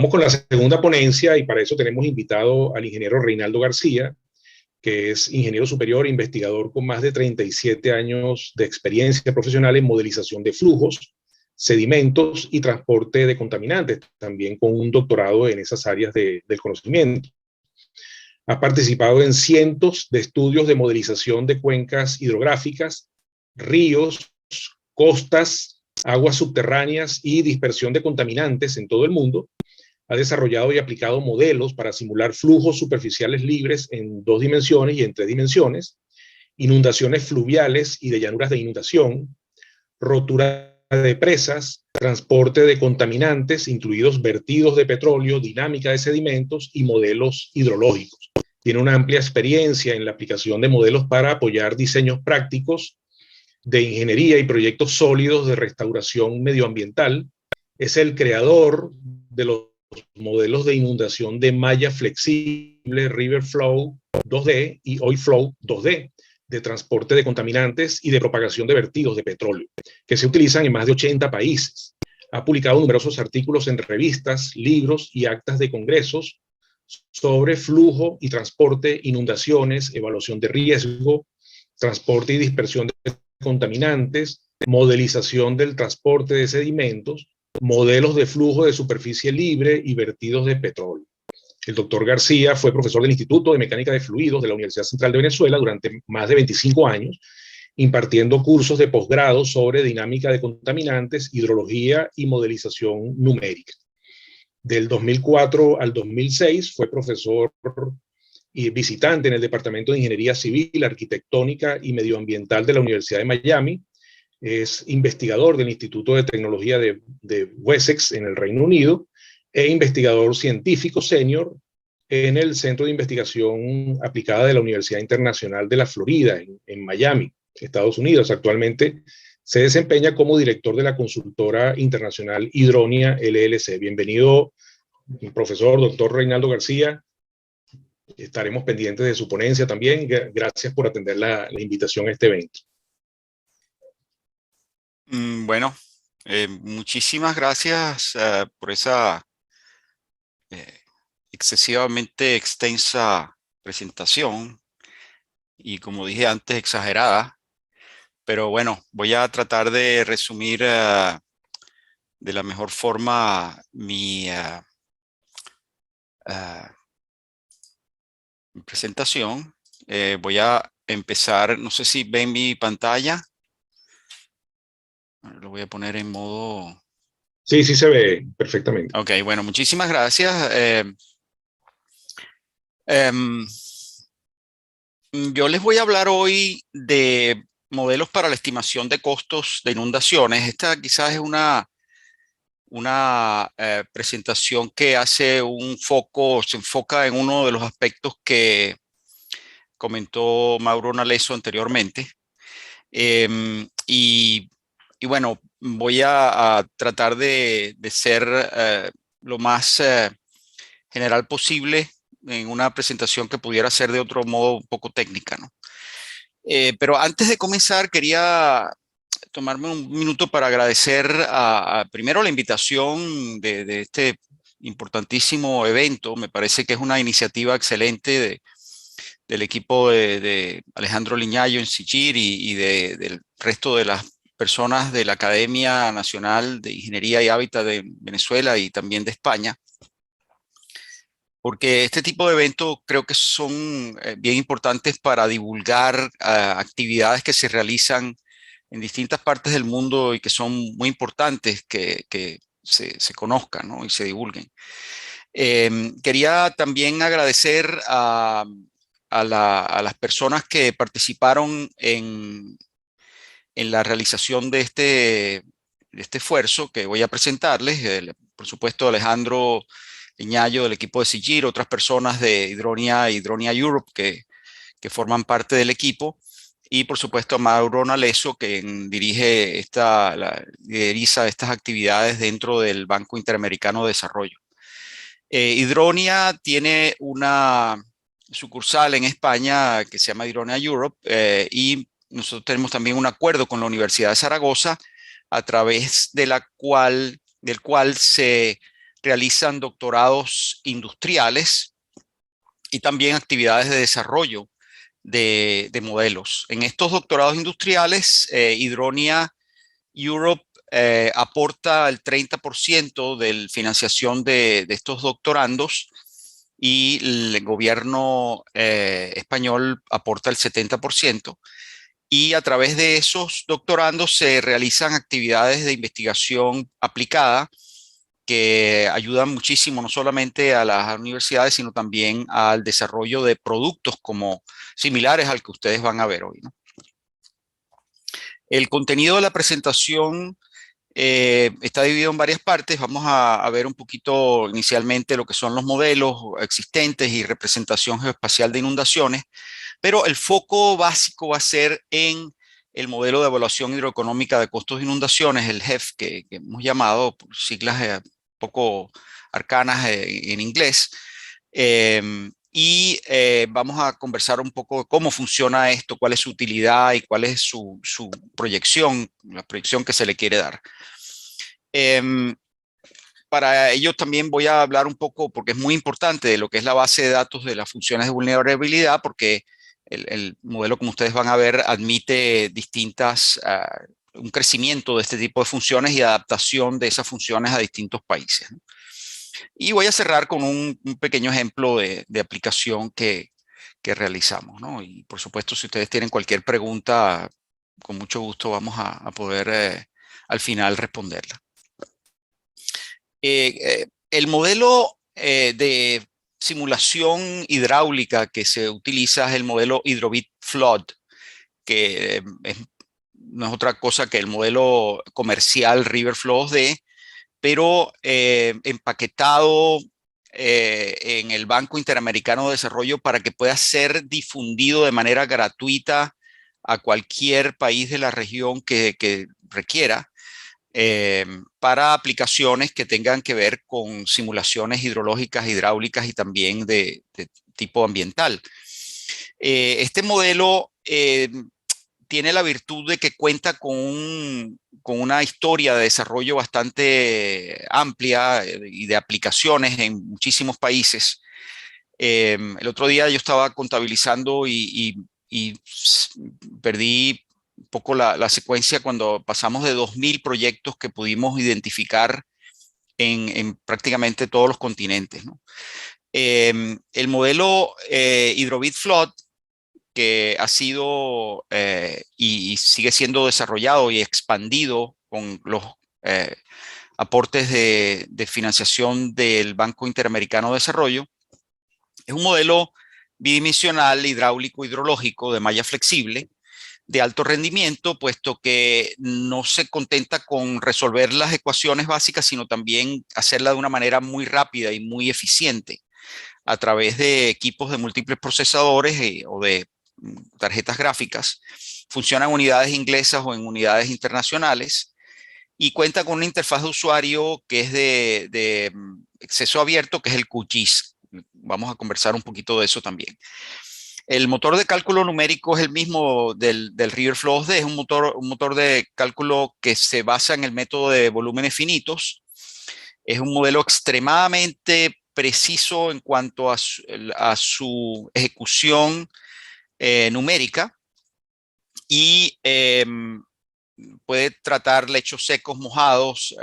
Vamos con la segunda ponencia y para eso tenemos invitado al ingeniero Reinaldo García, que es ingeniero superior e investigador con más de 37 años de experiencia profesional en modelización de flujos, sedimentos y transporte de contaminantes, también con un doctorado en esas áreas del conocimiento. Ha participado en cientos de estudios de modelización de cuencas hidrográficas, ríos, costas, aguas subterráneas y dispersión de contaminantes en todo el mundo. Ha desarrollado y aplicado modelos para simular flujos superficiales libres en 2 dimensiones y en 3 dimensiones, inundaciones fluviales y de llanuras de inundación, rotura de presas, transporte de contaminantes, incluidos vertidos de petróleo, dinámica de sedimentos y modelos hidrológicos. Tiene una amplia experiencia en la aplicación de modelos para apoyar diseños prácticos de ingeniería y proyectos sólidos de restauración medioambiental. Es el creador de los modelos de inundación de malla flexible, River Flow 2D y Oil Flow 2D, de transporte de contaminantes y de propagación de vertidos de petróleo, que se utilizan en más de 80 países. Ha publicado numerosos artículos en revistas, libros y actas de congresos sobre flujo y transporte, inundaciones, evaluación de riesgo, transporte y dispersión de contaminantes, modelización del transporte de sedimentos, modelos de flujo de superficie libre y vertidos de petróleo. El doctor García fue profesor del Instituto de Mecánica de Fluidos de la Universidad Central de Venezuela durante más de 25 años, impartiendo cursos de posgrado sobre dinámica de contaminantes, hidrología y modelización numérica. Del 2004 al 2006 fue profesor y visitante en el Departamento de Ingeniería Civil, Arquitectónica y Medioambiental de la Universidad de Miami. Es investigador del Instituto de Tecnología de Wessex en el Reino Unido e investigador científico senior en el Centro de Investigación Aplicada de la Universidad Internacional de la Florida en Miami, Estados Unidos. Actualmente se desempeña como director de la consultora internacional Hydronia LLC. Bienvenido, profesor doctor Reinaldo García. Estaremos pendientes de su ponencia también. Gracias por atender la invitación a este evento. Bueno, muchísimas gracias por esa excesivamente extensa presentación y, como dije antes, exagerada. Pero bueno, voy a tratar de resumir de la mejor forma mi presentación. Voy a empezar, no sé si ven mi pantalla. Lo voy a poner en modo... Sí, sí se ve perfectamente. Ok, bueno, muchísimas gracias. Yo les voy a hablar hoy de modelos para la estimación de costos de inundaciones. Esta quizás es una presentación que hace un foco, se enfoca en uno de los aspectos que comentó Mauro Naleso anteriormente. Y bueno, voy a tratar de ser lo más general posible en una presentación que pudiera ser de otro modo un poco técnica, ¿no? Pero antes de comenzar, quería tomarme un minuto para agradecer primero la invitación de este importantísimo evento. Me parece que es una iniciativa excelente del equipo de Alejandro Liñayo en SIGIR y del resto de las personas de la Academia Nacional de Ingeniería y Hábitat de Venezuela y también de España, porque este tipo de eventos creo que son bien importantes para divulgar actividades que se realizan en distintas partes del mundo y que son muy importantes que se conozcan, ¿no? Y se divulguen. Quería también agradecer a las personas que participaron en la realización de este esfuerzo que voy a presentarles. Por supuesto, Alejandro Liñayo del equipo de SIGIR, otras personas de Hydronia Europe que forman parte del equipo, y por supuesto Mauro Naleso, que dirige lideriza estas actividades dentro del Banco Interamericano de Desarrollo. Hydronia tiene una sucursal en España que se llama Hydronia Europe, y nosotros tenemos también un acuerdo con la Universidad de Zaragoza a través del cual se realizan doctorados industriales y también actividades de desarrollo de modelos. En estos doctorados industriales, Hydronia Europe aporta el 30% de la financiación de estos doctorandos y el gobierno español aporta el 70%. Y a través de esos doctorandos se realizan actividades de investigación aplicada que ayudan muchísimo no solamente a las universidades, sino también al desarrollo de productos como similares al que ustedes van a ver hoy, ¿no? El contenido de la presentación está dividido en varias partes. Vamos a ver un poquito inicialmente lo que son los modelos existentes y representación geoespacial de inundaciones, pero el foco básico va a ser en el modelo de evaluación hidroeconómica de costos de inundaciones, el HEF, que hemos llamado por siglas poco arcanas en inglés. Vamos a conversar un poco de cómo funciona esto, cuál es su utilidad y cuál es su proyección, la proyección que se le quiere dar. Para ello también voy a hablar un poco, porque es muy importante, de lo que es la base de datos de las funciones de vulnerabilidad, porque el modelo, como ustedes van a ver, admite un crecimiento de este tipo de funciones y adaptación de esas funciones a distintos países, ¿no? Y voy a cerrar con un pequeño ejemplo de aplicación que realizamos, ¿no? Y por supuesto, si ustedes tienen cualquier pregunta, con mucho gusto vamos a poder al final responderla. El modelo de simulación hidráulica que se utiliza es el modelo Hydrovit Flood, que no es otra cosa que el modelo comercial River Flow D, pero empaquetado en el Banco Interamericano de Desarrollo para que pueda ser difundido de manera gratuita a cualquier país de la región que requiera, para aplicaciones que tengan que ver con simulaciones hidrológicas, hidráulicas y también de tipo ambiental. Este modelo tiene la virtud de que cuenta con una historia de desarrollo bastante amplia y de aplicaciones en muchísimos países. El otro día yo estaba contabilizando y perdí un poco la secuencia cuando pasamos de 2.000 proyectos que pudimos identificar en prácticamente todos los continentes, ¿no? El modelo Hydrovit Flood, que ha sido y sigue siendo desarrollado y expandido con los aportes de financiación del Banco Interamericano de Desarrollo, es un modelo bidimensional hidráulico hidrológico de malla flexible de alto rendimiento, puesto que no se contenta con resolver las ecuaciones básicas, sino también hacerla de una manera muy rápida y muy eficiente a través de equipos de múltiples procesadores o de tarjetas gráficas. Funciona en unidades inglesas o en unidades internacionales y cuenta con una interfaz de usuario que es de acceso abierto, que es el QGIS. Vamos a conversar un poquito de eso también. El motor de cálculo numérico es el mismo del River Flow D, es un motor de cálculo que se basa en el método de volúmenes finitos. Es un modelo extremadamente preciso en cuanto a su ejecución numérica y puede tratar lechos secos, mojados,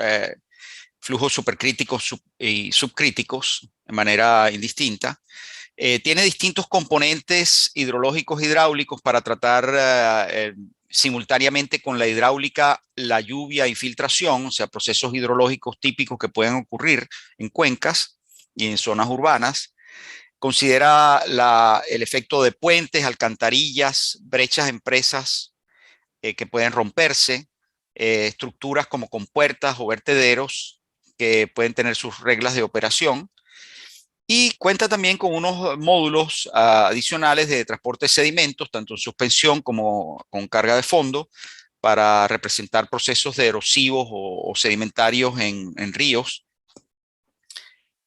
flujos supercríticos y subcríticos de manera indistinta. Tiene distintos componentes hidrológicos hidráulicos para tratar simultáneamente con la hidráulica, la lluvia y filtración, o sea, procesos hidrológicos típicos que pueden ocurrir en cuencas y en zonas urbanas. Considera el efecto de puentes, alcantarillas, brechas en presas que pueden romperse, estructuras como compuertas o vertederos que pueden tener sus reglas de operación. Y cuenta también con unos módulos adicionales de transporte de sedimentos, tanto en suspensión como con carga de fondo, para representar procesos de erosivos o sedimentarios en ríos.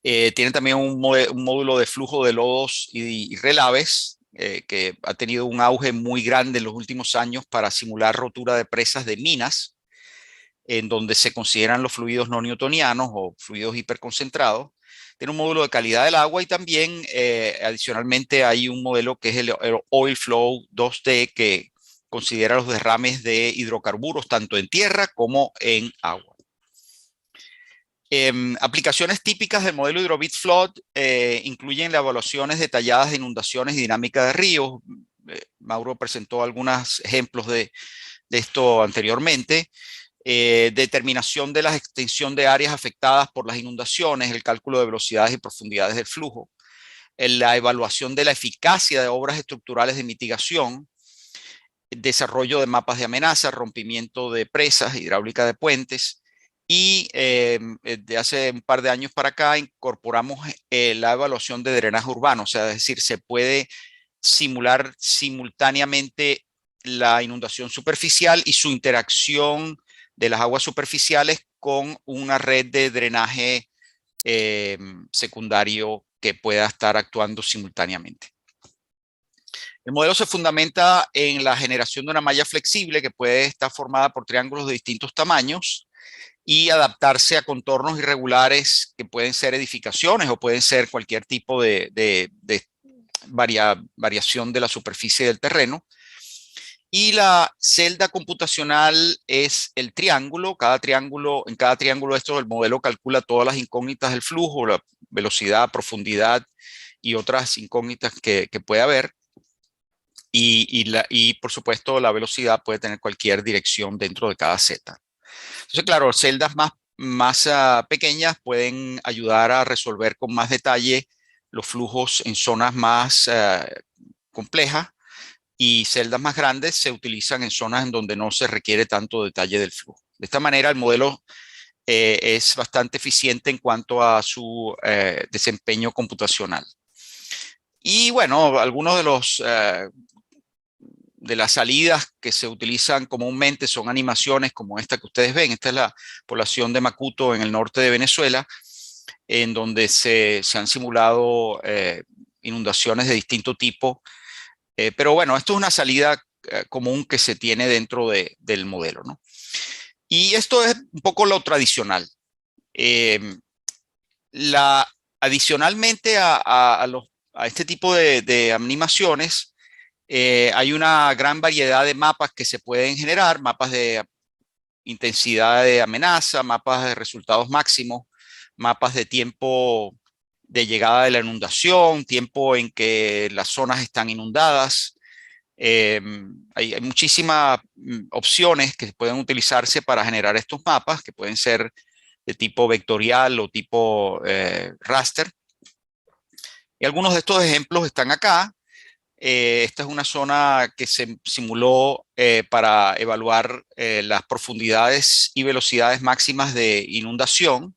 Tiene también un módulo de flujo de lodos y relaves, que ha tenido un auge muy grande en los últimos años para simular rotura de presas de minas. en donde se consideran los fluidos no newtonianos o fluidos hiperconcentrados. Tiene un módulo de calidad del agua y también adicionalmente hay un modelo que es el Oil Flow 2D que considera los derrames de hidrocarburos tanto en tierra como en agua. Aplicaciones típicas del modelo Hydro-Bit Flood incluyen las evaluaciones detalladas de inundaciones y dinámica de ríos. Mauro presentó algunos ejemplos de esto anteriormente. Determinación de la extensión de áreas afectadas por las inundaciones, el cálculo de velocidades y profundidades del flujo, la evaluación de la eficacia de obras estructurales de mitigación, desarrollo de mapas de amenaza, rompimiento de presas, hidráulica de puentes. Y de hace un par de años para acá incorporamos la evaluación de drenaje urbano, o sea, es decir, se puede simular simultáneamente la inundación superficial y su interacción de las aguas superficiales con una red de drenaje secundario que pueda estar actuando simultáneamente. El modelo se fundamenta en la generación de una malla flexible que puede estar formada por triángulos de distintos tamaños y adaptarse a contornos irregulares que pueden ser edificaciones o pueden ser cualquier tipo de variación de la superficie del terreno. Y la celda computacional es el triángulo. En cada triángulo esto el modelo calcula todas las incógnitas del flujo, la velocidad, profundidad y otras incógnitas que puede haber. Y por supuesto la velocidad puede tener cualquier dirección dentro de cada Z. Entonces, claro, celdas más pequeñas pueden ayudar a resolver con más detalle los flujos en zonas más complejas, y celdas más grandes se utilizan en zonas en donde no se requiere tanto detalle del flujo. De esta manera, el modelo es bastante eficiente en cuanto a su desempeño computacional. Y bueno, algunos de las salidas que se utilizan comúnmente son animaciones como esta que ustedes ven. Esta es la población de Macuto en el norte de Venezuela, en donde se han simulado inundaciones de distinto tipo. Pero bueno, esto es una salida común que se tiene dentro del modelo, ¿no? Y esto es un poco lo tradicional. Adicionalmente a este tipo de animaciones, hay una gran variedad de mapas que se pueden generar, mapas de intensidad de amenaza, mapas de resultados máximos, mapas de tiempo de llegada de la inundación, tiempo en que las zonas están inundadas. Hay muchísimas opciones que pueden utilizarse para generar estos mapas, que pueden ser de tipo vectorial o tipo raster. Y algunos de estos ejemplos están acá. Esta es una zona que se simuló para evaluar las profundidades y velocidades máximas de inundación.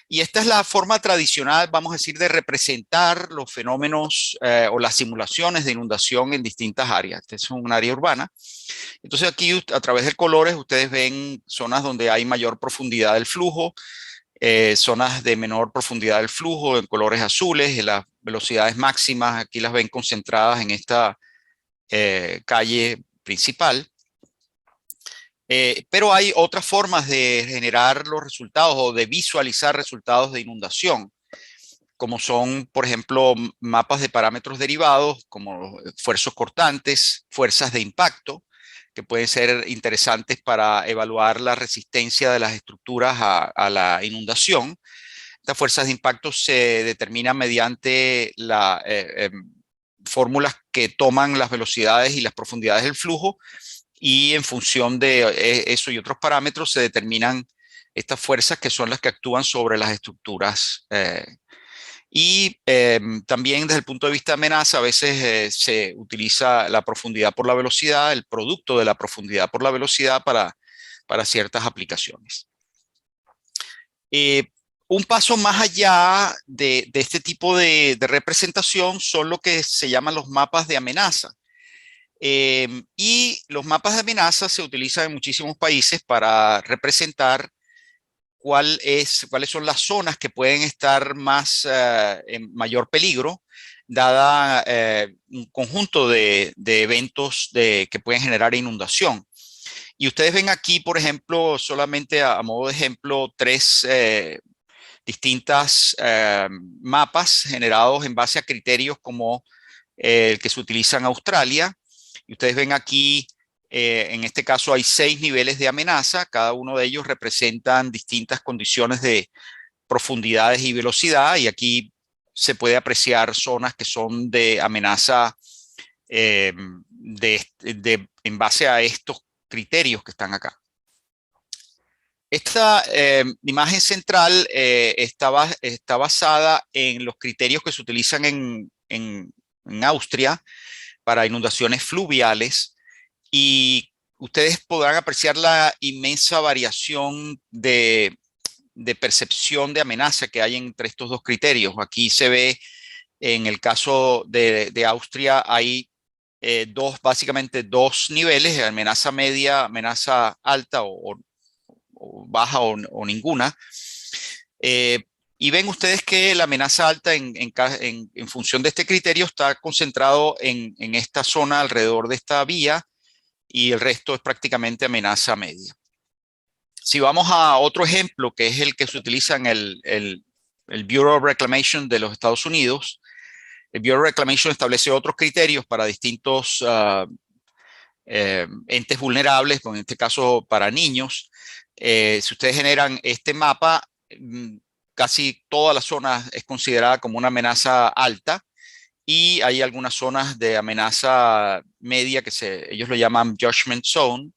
Y esta es la forma tradicional, vamos a decir, de representar los fenómenos o las simulaciones de inundación en distintas áreas. Este es un área urbana. Entonces aquí a través de colores ustedes ven zonas donde hay mayor profundidad del flujo, zonas de menor profundidad del flujo en colores azules, y las velocidades máximas aquí las ven concentradas en esta calle principal. Pero hay otras formas de generar los resultados o de visualizar resultados de inundación, como son, por ejemplo, mapas de parámetros derivados, como fuerzas cortantes, fuerzas de impacto, que pueden ser interesantes para evaluar la resistencia de las estructuras a la inundación. Estas fuerzas de impacto se determinan mediante las fórmulas que toman las velocidades y las profundidades del flujo, y en función de eso y otros parámetros se determinan estas fuerzas que son las que actúan sobre las estructuras. También desde el punto de vista de amenaza, a veces se utiliza la profundidad por la velocidad, el producto de la profundidad por la velocidad para ciertas aplicaciones. Un paso más allá de este tipo de representación son lo que se llaman los mapas de amenaza. Y los mapas de amenaza se utilizan en muchísimos países para representar cuáles son las zonas que pueden estar en mayor peligro, dada un conjunto de eventos que pueden generar inundación. Y ustedes ven aquí, por ejemplo, solamente a modo de ejemplo, tres distintas mapas generados en base a criterios como el que se utiliza en Australia. Y ustedes ven aquí, en este caso hay 6 niveles de amenaza. Cada uno de ellos representan distintas condiciones de profundidades y velocidad. Y aquí se puede apreciar zonas que son de amenaza en base a estos criterios que están acá. Esta imagen central está basada en los criterios que se utilizan en Austria para inundaciones fluviales, y ustedes podrán apreciar la inmensa variación de percepción de amenaza que hay entre estos dos criterios. Aquí se ve, en el caso de Austria, hay básicamente dos niveles: amenaza media, amenaza alta o baja o ninguna. Y ven ustedes que la amenaza alta en función de este criterio está concentrado en esta zona alrededor de esta vía, y el resto es prácticamente amenaza media. Si vamos a otro ejemplo, que es el que se utiliza en el Bureau of Reclamation de los Estados Unidos, el Bureau of Reclamation establece otros criterios para distintos entes vulnerables, en este caso para niños. Si ustedes generan este mapa, casi toda la zona es considerada como una amenaza alta, y hay algunas zonas de amenaza media que ellos lo llaman judgment zone,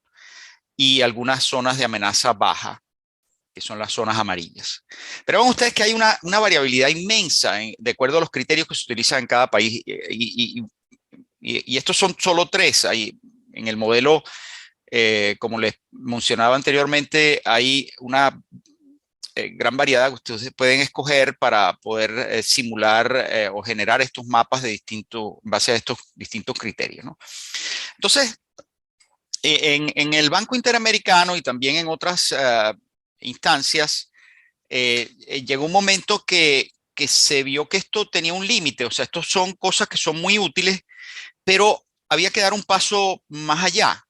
y algunas zonas de amenaza baja, que son las zonas amarillas. Pero ven ustedes que hay una variabilidad inmensa de acuerdo a los criterios que se utilizan en cada país, y estos son solo 3. Hay, en el modelo, como les mencionaba anteriormente, hay una gran variedad que ustedes pueden escoger para poder simular o generar estos mapas en base a estos distintos criterios, ¿no? Entonces, en el Banco Interamericano y también en otras instancias, llegó un momento que se vio que esto tenía un límite. O sea, estos son cosas que son muy útiles, pero había que dar un paso más allá,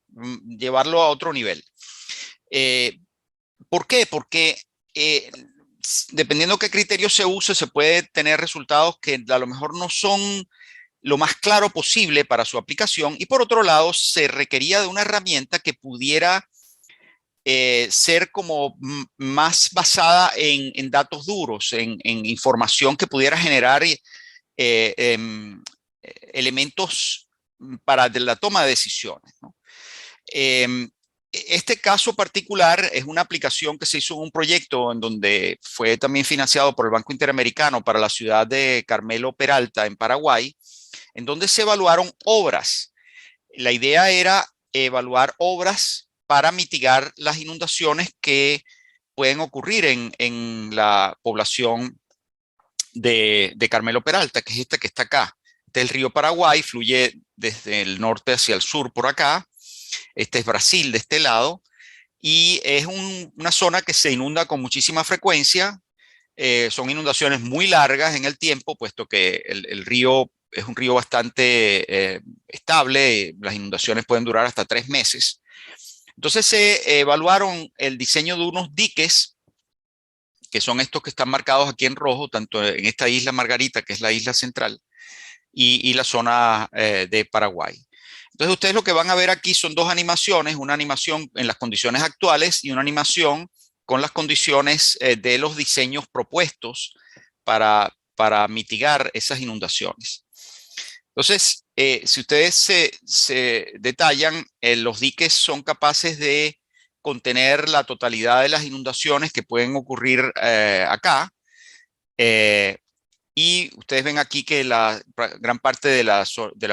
llevarlo a otro nivel. ¿Por qué? Porque dependiendo qué criterio se use, se puede tener resultados que a lo mejor no son lo más claro posible para su aplicación, y por otro lado se requería de una herramienta que pudiera ser como más basada en datos duros, en información que pudiera generar elementos para la toma de decisiones, ¿no? Este caso particular es una aplicación que se hizo en un proyecto en donde fue también financiado por el Banco Interamericano para la ciudad de Carmelo Peralta, en Paraguay, en donde se evaluaron obras. La idea era evaluar obras para mitigar las inundaciones que pueden ocurrir en la población de Carmelo Peralta, que es esta que está acá. Este es el río Paraguay, fluye desde el norte hacia el sur por acá. Este es Brasil de este lado, y es una zona que se inunda con muchísima frecuencia. Son inundaciones muy largas en el tiempo, puesto que el río es un río bastante estable. Las inundaciones pueden durar hasta 3 meses. Entonces se evaluaron el diseño de unos diques, que son estos que están marcados aquí en rojo, tanto en esta isla Margarita, que es la isla central, y la zona de Paraguay. Entonces ustedes lo que van a ver aquí son 2 animaciones: una animación en las condiciones actuales y una animación con las condiciones de los diseños propuestos para mitigar esas inundaciones. Entonces, si ustedes se detallan, los diques son capaces de contener la totalidad de las inundaciones que pueden ocurrir acá. Y ustedes ven aquí que la gran parte de la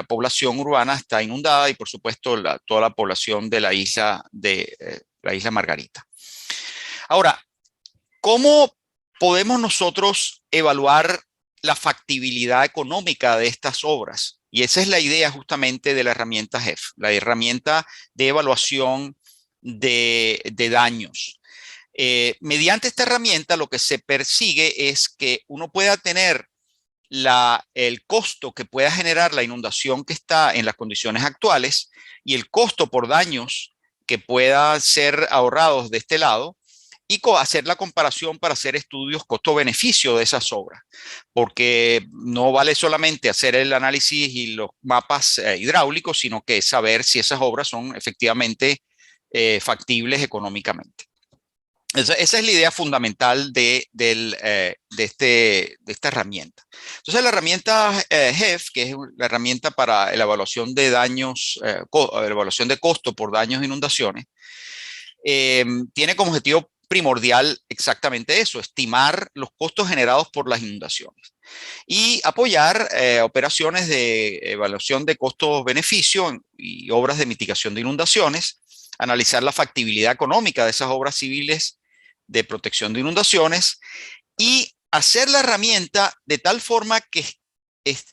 población urbana está inundada, y por supuesto toda la población de la isla Margarita. Ahora, ¿cómo podemos nosotros evaluar la factibilidad económica de estas obras? Y esa es la idea justamente de la herramienta GEF, la herramienta de evaluación de daños. Mediante esta herramienta lo que se persigue es que uno pueda tener el costo que pueda generar la inundación que está en las condiciones actuales, y el costo por daños que puedan ser ahorrados de este lado y hacer la comparación para hacer estudios costo-beneficio de esas obras, porque no vale solamente hacer el análisis y los mapas hidráulicos, sino que saber si esas obras son efectivamente factibles económicamente. Esa es la idea fundamental de esta herramienta. Entonces, la herramienta HEF, que es la herramienta para la evaluación de daños, la evaluación de costo por daños e inundaciones, tiene como objetivo primordial exactamente eso, estimar los costos generados por las inundaciones y apoyar operaciones de evaluación de costos-beneficio y obras de mitigación de inundaciones, analizar la factibilidad económica de esas obras civiles de protección de inundaciones y hacer la herramienta de tal forma que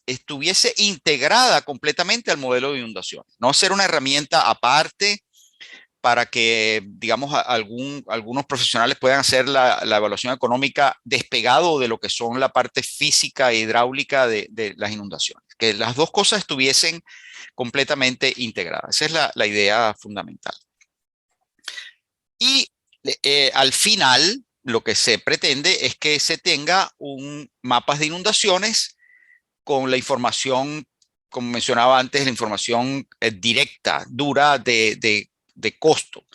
estuviese integrada completamente al modelo de inundaciones, no ser una herramienta aparte para que, digamos, algunos profesionales puedan hacer la evaluación económica despegado de lo que son la parte física e hidráulica de las inundaciones, que las dos cosas estuviesen completamente integradas. Esa es la idea fundamental. Y al final, lo que se pretende es que se tenga un mapas de inundaciones con la información, como mencionaba antes, la información directa, dura de costo,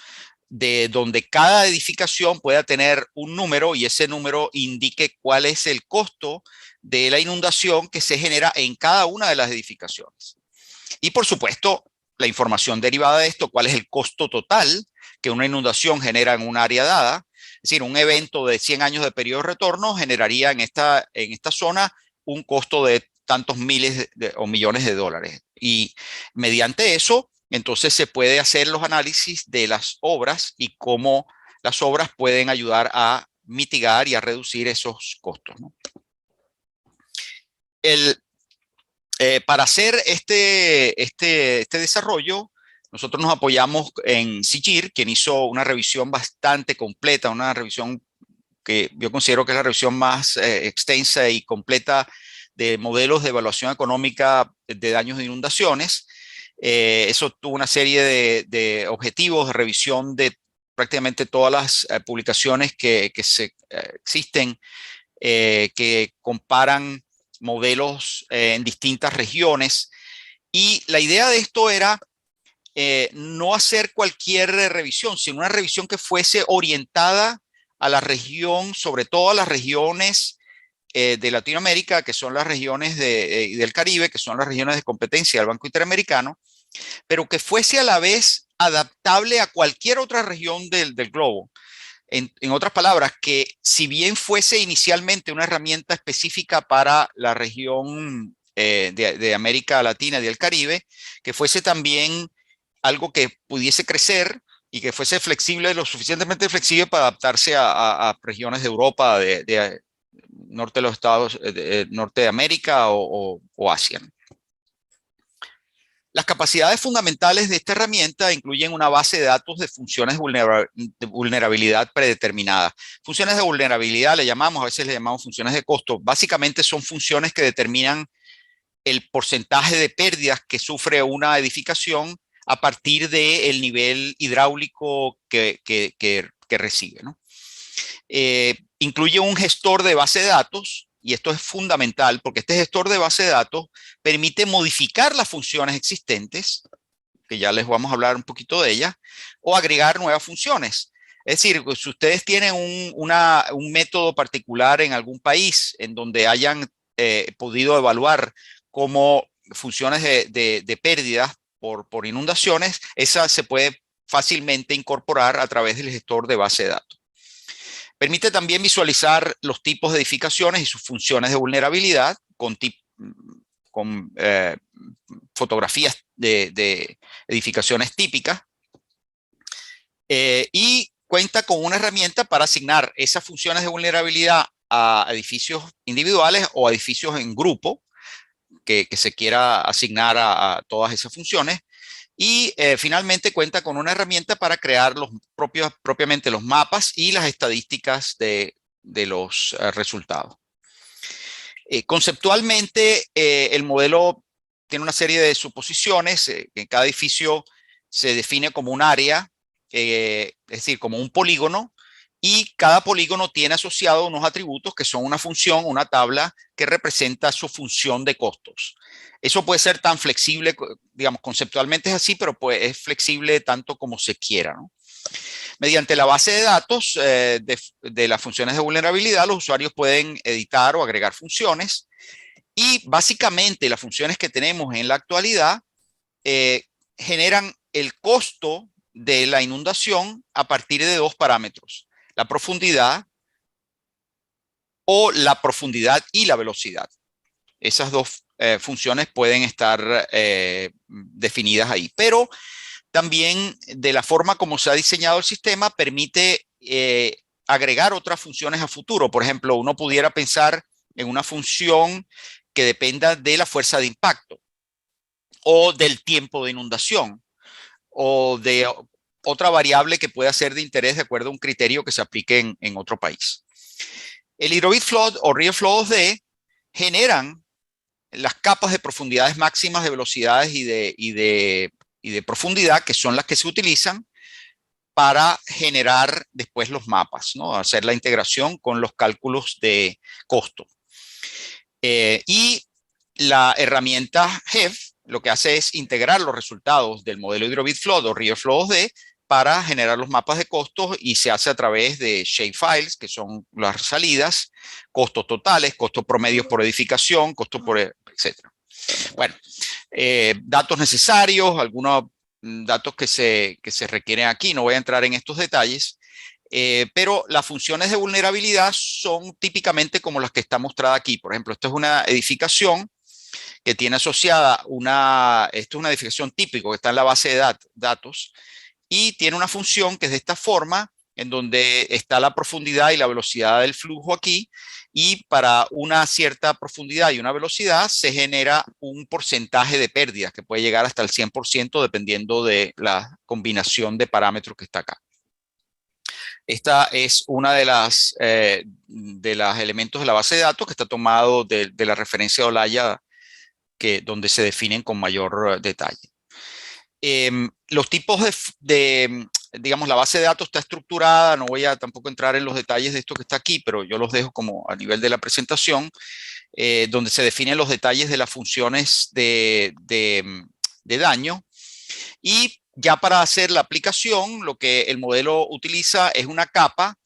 de donde cada edificación pueda tener un número y ese número indique cuál es el costo de la inundación que se genera en cada una de las edificaciones. Y por supuesto, la información derivada de esto, cuál es el costo total que una inundación genera en un área dada. Es decir, un evento de 100 años de periodo de retorno generaría en esta zona un costo de tantos miles o millones de dólares. Y mediante eso, entonces se puede hacer los análisis de las obras y cómo las obras pueden ayudar a mitigar y a reducir esos costos, ¿no? Para hacer este desarrollo, nosotros nos apoyamos en Sigir, quien hizo una revisión bastante completa, una revisión que yo considero que es la revisión más extensa y completa de modelos de evaluación económica de daños de inundaciones. Eso tuvo una serie de objetivos de revisión de prácticamente todas las publicaciones que existen, que comparan modelos en distintas regiones. Y la idea de esto era no hacer cualquier revisión, sino una revisión que fuese orientada a la región, sobre todo a las regiones de Latinoamérica, que son las regiones del Caribe, que son las regiones de competencia del Banco Interamericano, pero que fuese a la vez adaptable a cualquier otra región del globo. En otras palabras, que si bien fuese inicialmente una herramienta específica para la región de América Latina y del Caribe, que fuese también algo que pudiese crecer y que fuese flexible, lo suficientemente flexible para adaptarse a regiones de Europa, de norte de los estados, norte de América o Asia. Las capacidades fundamentales de esta herramienta incluyen una base de datos de funciones de vulnerabilidad predeterminada. Funciones de vulnerabilidad le llamamos, a veces le llamamos funciones de costo. Básicamente son funciones que determinan el porcentaje de pérdidas que sufre una edificación a partir del nivel hidráulico que recibe, ¿no? Incluye un gestor de base de datos, y esto es fundamental porque este gestor de base de datos permite modificar las funciones existentes, que ya les vamos a hablar un poquito de ellas, o agregar nuevas funciones. Es decir, si ustedes tienen un método particular en algún país en donde hayan podido evaluar como funciones de pérdidas por inundaciones, esa se puede fácilmente incorporar a través del gestor de base de datos. Permite también visualizar los tipos de edificaciones y sus funciones de vulnerabilidad con fotografías de edificaciones típicas, y cuenta con una herramienta para asignar esas funciones de vulnerabilidad a edificios individuales o a edificios en grupo que se quiera asignar a todas esas funciones. Y finalmente cuenta con una herramienta para crear propiamente los mapas y las estadísticas de los resultados. Conceptualmente, el modelo tiene una serie de suposiciones. En cada edificio se define como un área es decir, como un polígono, y cada polígono tiene asociado unos atributos que son una función, una tabla que representa su función de costos. Eso puede ser tan flexible, digamos, conceptualmente es así, pero pues es flexible tanto como se quiera, ¿no? Mediante la base de datos de las funciones de vulnerabilidad, los usuarios pueden editar o agregar funciones, y básicamente las funciones que tenemos en la actualidad generan el costo de la inundación a partir de dos parámetros: la profundidad o la profundidad y la velocidad. Esas dos funciones pueden estar definidas ahí, pero también de la forma como se ha diseñado el sistema permite agregar otras funciones a futuro. Por ejemplo, uno pudiera pensar en una función que dependa de la fuerza de impacto o del tiempo de inundación o de otra variable que pueda ser de interés de acuerdo a un criterio que se aplique en otro país. El Hydrovit Flood o RIERFlow-2D generan las capas de profundidades máximas de velocidades y de profundidad, que son las que se utilizan para generar después los mapas, ¿no? Hacer la integración con los cálculos de costo. Y la herramienta HEV lo que hace es integrar los resultados del modelo Hydrovit Flood o RIERFlow-2D para generar los mapas de costos, y se hace a través de shapefiles, que son las salidas, costos totales, costos promedios por edificación, costos por, etcétera. Bueno, datos necesarios, algunos datos que se requieren aquí, no voy a entrar en estos detalles, pero las funciones de vulnerabilidad son típicamente como las que está mostrada aquí. Por ejemplo, esto es una edificación que tiene asociada esto es una edificación típica que está en la base de datos, y tiene una función que es de esta forma, en donde está la profundidad y la velocidad del flujo aquí, y para una cierta profundidad y una velocidad se genera un porcentaje de pérdidas que puede llegar hasta el 100% dependiendo de la combinación de parámetros que está acá. Esta es una de los elementos de la base de datos que está tomado de la referencia de Olaya, donde se definen con mayor detalle. Los tipos digamos, la base de datos está estructurada, no voy a tampoco entrar en los detalles de esto que está aquí, pero yo los dejo como a nivel de la presentación, donde se definen los detalles de las funciones de daño. Y ya para hacer la aplicación, lo que el modelo utiliza es una capa,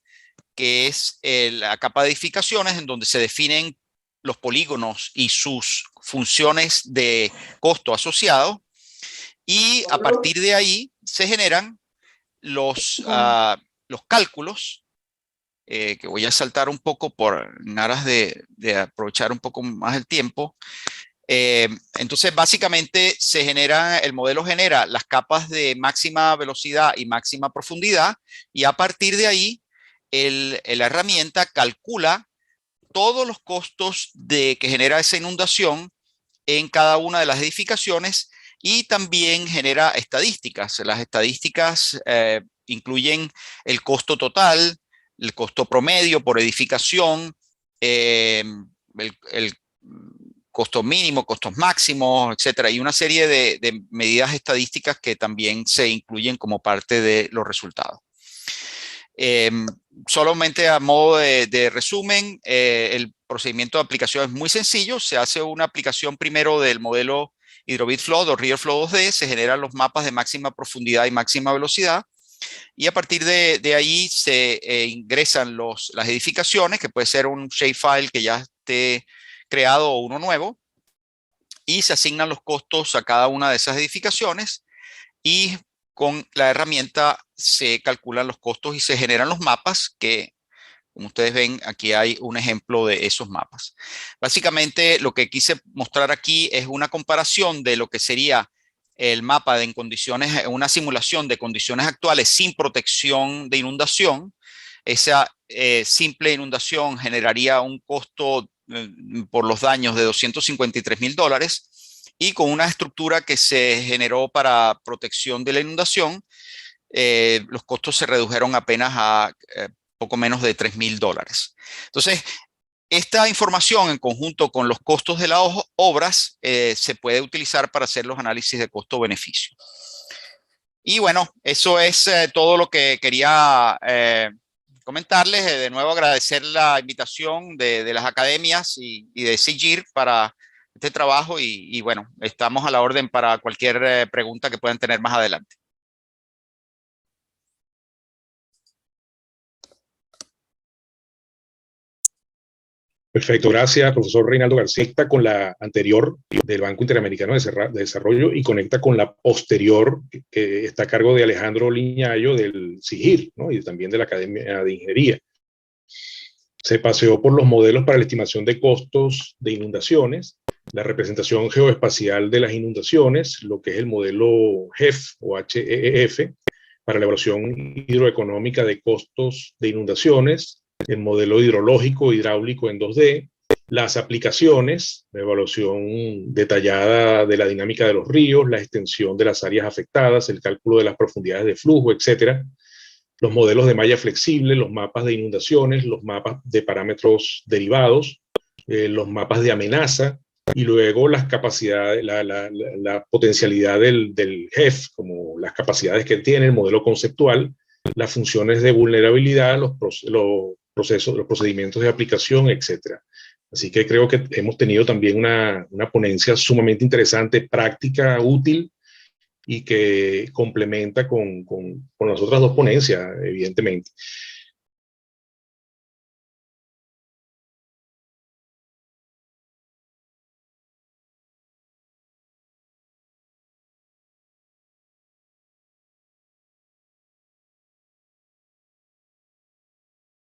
que es la capa de edificaciones, en donde se definen los polígonos y sus funciones de costo asociado, y a partir de ahí se generan los cálculos, que voy a saltar un poco en aras de aprovechar un poco más el tiempo. Entonces, básicamente el modelo genera las capas de máxima velocidad y máxima profundidad, y a partir de ahí la herramienta calcula todos los costos que genera esa inundación en cada una de las edificaciones, y también genera estadísticas. Las estadísticas incluyen el costo total, el costo promedio por edificación, el costo mínimo, costos máximos, etcétera, y una serie de medidas estadísticas que también se incluyen como parte de los resultados. Solamente a modo de resumen, el procedimiento de aplicación es muy sencillo. Se hace una aplicación primero del modelo Hydrovit Flood o RIERFlow-2D, se generan los mapas de máxima profundidad y máxima velocidad, y a partir de ahí se ingresan las edificaciones, que puede ser un shapefile que ya esté creado o uno nuevo, y se asignan los costos a cada una de esas edificaciones, y con la herramienta se calculan los costos y se generan los mapas, que como ustedes ven aquí hay un ejemplo de esos mapas. Básicamente lo que quise mostrar aquí es una comparación de lo que sería el mapa en condiciones, una simulación de condiciones actuales sin protección de inundación. Esa simple inundación generaría un costo por los daños de $253,000, y con una estructura que se generó para protección de la inundación, los costos se redujeron apenas a poco menos de $3,000. Entonces, esta información en conjunto con los costos de las obras se puede utilizar para hacer los análisis de costo-beneficio. Y bueno, eso es todo lo que quería comentarles. De nuevo agradecer la invitación de las academias y de SIGIR para este trabajo y bueno, estamos a la orden para cualquier pregunta que puedan tener más adelante. Perfecto, gracias, profesor Reinaldo García. Conecta con la anterior del Banco Interamericano de Desarrollo y conecta con la posterior que está a cargo de Alejandro Liñayo del SIGIR, ¿no? Y también de la Academia de Ingeniería. Se paseó por los modelos para la estimación de costos de inundaciones, la representación geoespacial de las inundaciones, lo que es el modelo HEF o HEF para la evaluación hidroeconómica de costos de inundaciones, el modelo hidrológico hidráulico en 2D, las aplicaciones, la evaluación detallada de la dinámica de los ríos, la extensión de las áreas afectadas, el cálculo de las profundidades de flujo, etcétera, los modelos de malla flexible, los mapas de inundaciones, los mapas de parámetros derivados, los mapas de amenaza, y luego las capacidades, la potencialidad del HEF, como las capacidades que tiene el modelo conceptual, las funciones de vulnerabilidad, los procesos, los procedimientos de aplicación, etcétera. Así que creo que hemos tenido también una ponencia sumamente interesante, práctica, útil, y que complementa con las otras dos ponencias, evidentemente.